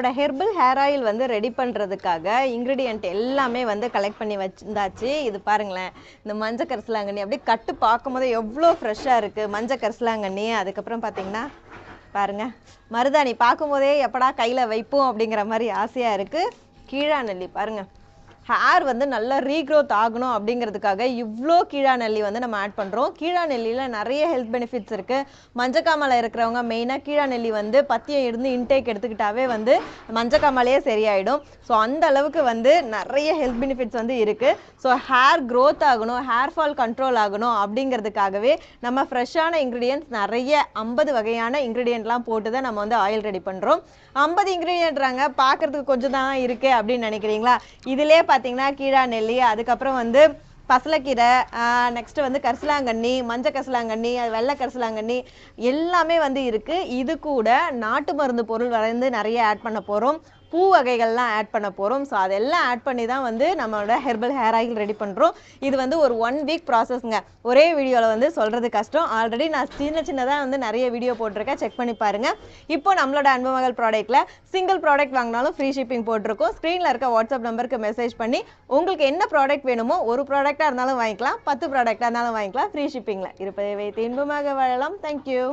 நம்மளோட herbal hair oil வந்து ready பண்ணுறதுக்காக இன்க்ரீடியன்ட் எல்லாமே வந்து கலெக்ட் பண்ணி வச்சிருந்தாச்சு. இது பாருங்களேன், இந்த மஞ்சள் கரிசலாங்கண்ணி அப்படியே கட்டு பார்க்கும்போது எவ்வளோ ஃப்ரெஷ்ஷாக இருக்குது. மஞ்சள் கரிசலாங்கண்ணி, அதுக்கப்புறம் பார்த்தீங்கன்னா பாருங்க மருதாணி பார்க்கும்போதே எப்படா கையில் வைப்போம் அப்படிங்கிற மாதிரி ஆசையாக இருக்குது. கீழாநெல்லி பாருங்கள், ஹேர் வந்து நல்லா ரீக்ரோத் ஆகணும் அப்படிங்கிறதுக்காக இவ்வளோ கீழாநெல்லி வந்து நம்ம ஆட் பண்ணுறோம். கீழாநெல்லியில் நிறைய ஹெல்த் பெனிஃபிட்ஸ் இருக்குது. மஞ்சக்காமலை இருக்கிறவங்க மெயினாக கீழாநெல்லி வந்து பத்தியம் இருந்து இன்டேக் எடுத்துக்கிட்டாவே வந்து மஞ்சக்காமலையே சரியாயிடும். ஸோ அந்த அளவுக்கு வந்து நிறைய ஹெல்த் பெனிஃபிட்ஸ் வந்து இருக்குது. ஸோ ஹேர் க்ரோத் ஆகணும், ஹேர் ஃபால் கண்ட்ரோல் ஆகணும் அப்படிங்கிறதுக்காகவே நம்ம ஃப்ரெஷ்ஷான இன்க்ரீடியன்ட்ஸ் நிறைய 50 வகையான இன்க்ரீடியன்ட்லாம் போட்டு தான் நம்ம வந்து ஆயில் ரெடி பண்ணுறோம். 50 இன்க்ரீடியன்ட்றாங்க, பார்க்குறதுக்கு கொஞ்சம் தான் இருக்குது அப்படின்னு நினைக்கிறீங்களா? இதிலே பார்த்தீங்கன்னா கீழாநெல்லி, அதுக்கப்புறம் வந்து பசலைக்கீரை, நெக்ஸ்ட்டு வந்து கரிசலாங்கண்ணி, மஞ்சள் கரிசலாங்கண்ணி, வெள்ளை கரிசலாங்கண்ணி எல்லாமே வந்து இருக்குது. இது கூட நாட்டு மருந்து பொருள் வந்து நிறைய ஆட் பண்ண போகிறோம். பூ வகைகள்லாம் ஆட் பண்ண போகிறோம். ஸோ அதெல்லாம் ஆட் பண்ணி தான் வந்து நம்மளோட ஹெர்பல் ஹேர் ஆயில் ரெடி பண்ணுறோம். இது வந்து ஒரு 1 வீக் ப்ராசஸ்ங்க. ஒரே வீடியோவில் வந்து சொல்கிறது கஷ்டம். ஆல்ரெடி நான் சின்னதாக வந்து நிறைய வீடியோ போட்டிருக்கேன், செக் பண்ணி பாருங்கள். இப்போ நம்மளோட அன்பு மகள் ப்ராடக்ட்டில் சிங்கிள் ப்ராடக்ட் வாங்கினாலும் ஃப்ரீ ஷிப்பிங் போட்டிருக்கோம். ஸ்க்ரீனில் இருக்க வாட்ஸ்அப் நம்பருக்கு மெசேஜ் பண்ணி உங்களுக்கு என்ன ப்ராடக்ட் வேணுமோ, ஒரு ப்ராடக்டாக இருந்தாலும் வாங்கிக்கலாம், 10 ப்ராடக்டாக இருந்தாலும் வாங்கிக்கலாம், ஃப்ரீ ஷிப்பிங்கில். இருப்பதை வைத்து இன்பமாக வாழலாம். தேங்க்யூ.